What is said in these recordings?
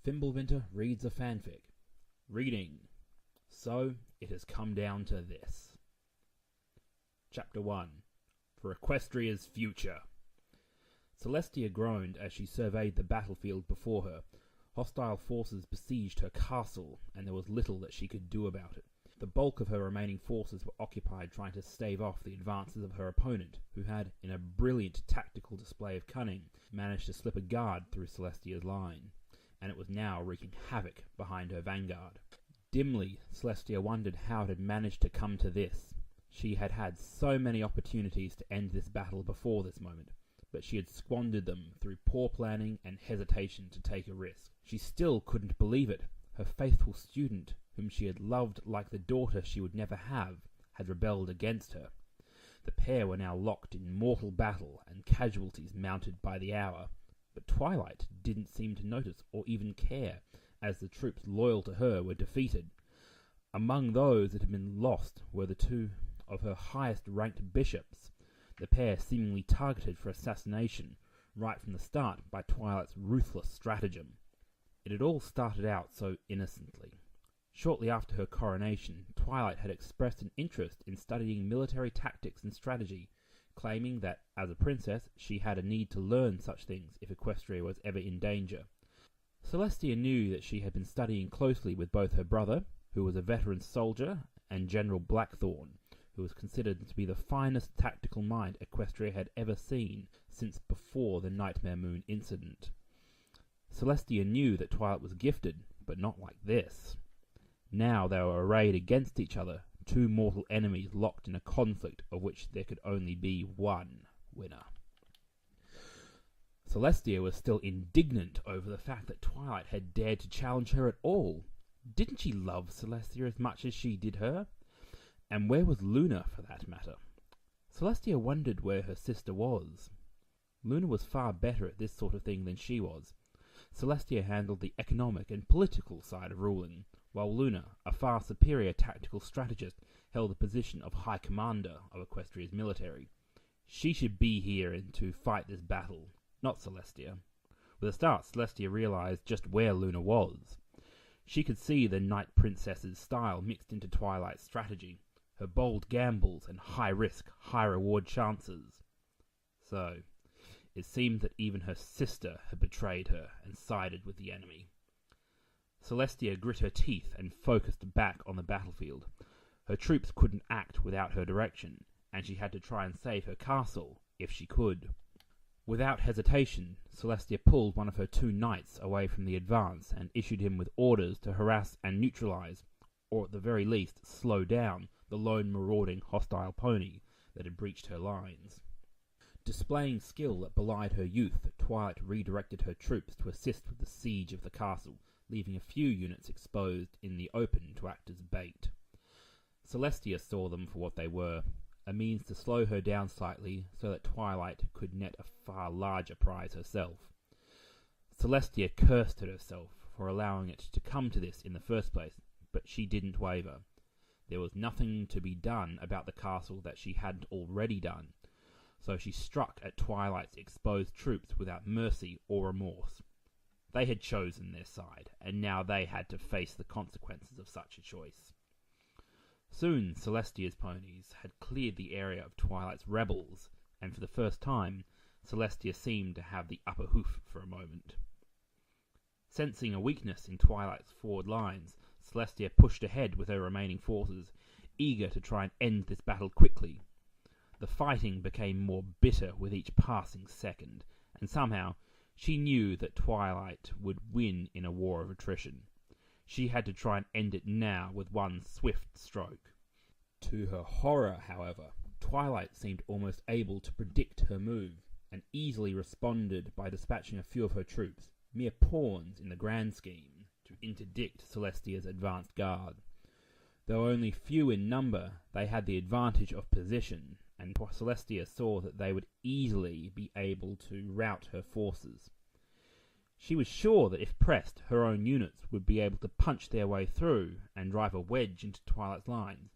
Fimbulwinter reads a fanfic. Reading. So, it has come down to this. Chapter 1. For Equestria's Future. Celestia groaned as she surveyed the battlefield before her. Hostile forces besieged her castle, and there was little that she could do about it. The bulk of her remaining forces were occupied trying to stave off the advances of her opponent, who had, in a brilliant tactical display of cunning, managed to slip a guard through Celestia's line, and it was now wreaking havoc behind her vanguard. Dimly, Celestia wondered how it had managed to come to this. She had had so many opportunities to end this battle before this moment, but she had squandered them through poor planning and hesitation to take a risk. She still couldn't believe it. Her faithful student, whom she had loved like the daughter she would never have, had rebelled against her. The pair were now locked in mortal battle, and casualties mounted by the hour. But Twilight didn't seem to notice or even care, as the troops loyal to her were defeated. Among those that had been lost were the two of her highest-ranked bishops, the pair seemingly targeted for assassination right from the start by Twilight's ruthless stratagem. It had all started out so innocently. Shortly after her coronation, Twilight had expressed an interest in studying military tactics and strategy, claiming that, as a princess, she had a need to learn such things if Equestria was ever in danger. Celestia knew that she had been studying closely with both her brother, who was a veteran soldier, and General Blackthorn, who was considered to be the finest tactical mind Equestria had ever seen since before the Nightmare Moon incident. Celestia knew that Twilight was gifted, but not like this. Now they were arrayed against each other, two mortal enemies locked in a conflict of which there could only be one winner. Celestia was still indignant over the fact that Twilight had dared to challenge her at all. Didn't she love Celestia as much as she did her? And where was Luna, for that matter? Celestia wondered where her sister was. Luna was far better at this sort of thing than she was. Celestia handled the economic and political side of ruling, while Luna, a far superior tactical strategist, held the position of High Commander of Equestria's military. She should be here and to fight this battle, not Celestia. With a start, Celestia realized just where Luna was. She could see the Night Princess's style mixed into Twilight's strategy, her bold gambles and high-risk, high-reward chances. So, it seemed that even her sister had betrayed her and sided with the enemy. Celestia grit her teeth and focused back on the battlefield. Her troops couldn't act without her direction, and she had to try and save her castle, if she could. Without hesitation, Celestia pulled one of her two knights away from the advance and issued him with orders to harass and neutralize, or at the very least slow down, the lone marauding hostile pony that had breached her lines. Displaying skill that belied her youth, Twilight redirected her troops to assist with the siege of the castle, leaving a few units exposed in the open to act as bait. Celestia saw them for what they were, a means to slow her down slightly so that Twilight could net a far larger prize herself. Celestia cursed at herself for allowing it to come to this in the first place, but she didn't waver. There was nothing to be done about the castle that she hadn't already done, so she struck at Twilight's exposed troops without mercy or remorse. They had chosen their side, and now they had to face the consequences of such a choice. Soon Celestia's ponies had cleared the area of Twilight's rebels, and for the first time, Celestia seemed to have the upper hoof for a moment. Sensing a weakness in Twilight's forward lines, Celestia pushed ahead with her remaining forces, eager to try and end this battle quickly. The fighting became more bitter with each passing second, and somehow she knew that Twilight would win in a war of attrition. She had to try and end it now with one swift stroke. To her horror, however, Twilight seemed almost able to predict her move, and easily responded by dispatching a few of her troops, mere pawns in the grand scheme, to interdict Celestia's advanced guard. Though only few in number, they had the advantage of position, and Celestia saw that they would easily be able to rout her forces. She was sure that if pressed, her own units would be able to punch their way through and drive a wedge into Twilight's lines,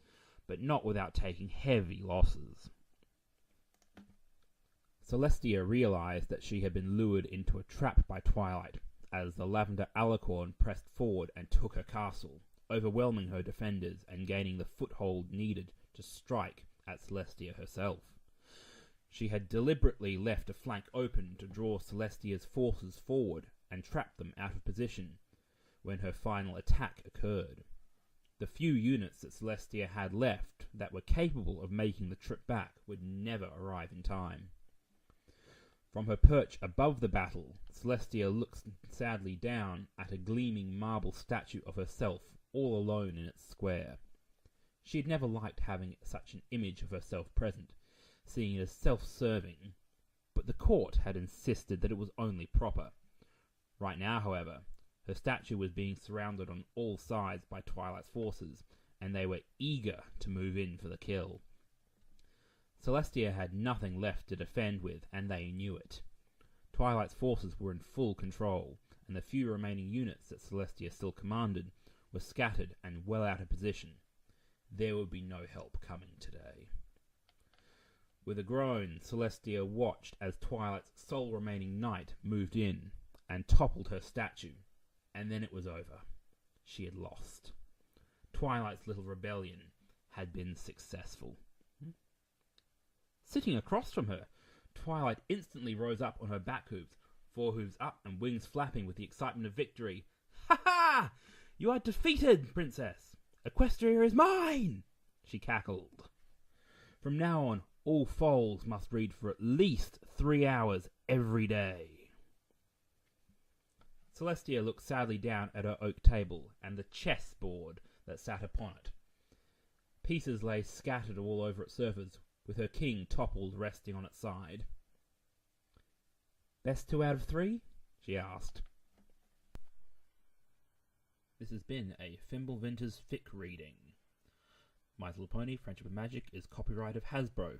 but not without taking heavy losses. Celestia realized that she had been lured into a trap by Twilight, as the Lavender Alicorn pressed forward and took her castle, overwhelming her defenders and gaining the foothold needed to strike at Celestia herself. She had deliberately left a flank open to draw Celestia's forces forward and trap them out of position when her final attack occurred. The few units that Celestia had left that were capable of making the trip back would never arrive in time. From her perch above the battle, Celestia looks sadly down at a gleaming marble statue of herself all alone in its square. She had never liked having such an image of herself present, seeing it as self-serving, but the court had insisted that it was only proper. Right now, however, her statue was being surrounded on all sides by Twilight's forces, and they were eager to move in for the kill. Celestia had nothing left to defend with, and they knew it. Twilight's forces were in full control, and the few remaining units that Celestia still commanded were scattered and well out of position. There would be no help coming today. With a groan, Celestia watched as Twilight's sole remaining knight moved in and toppled her statue, and then it was over. She had lost. Twilight's little rebellion had been successful. Sitting across from her, Twilight instantly rose up on her back hooves, forehooves up and wings flapping with the excitement of victory. "Ha ha! You are defeated, Princess! Equestria is mine!" she cackled. From now on, all foals must read for at least 3 hours every day. Celestia looked sadly down at her oak table and the chessboard that sat upon it. Pieces lay scattered all over its surface, with her king toppled resting on its side. "Best 2 out of 3? She asked. This has been a Fimble Vinters Fic reading. My Little Pony Friendship and Magic is copyright of Hasbro,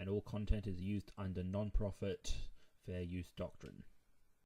and all content is used under non-profit fair use doctrine.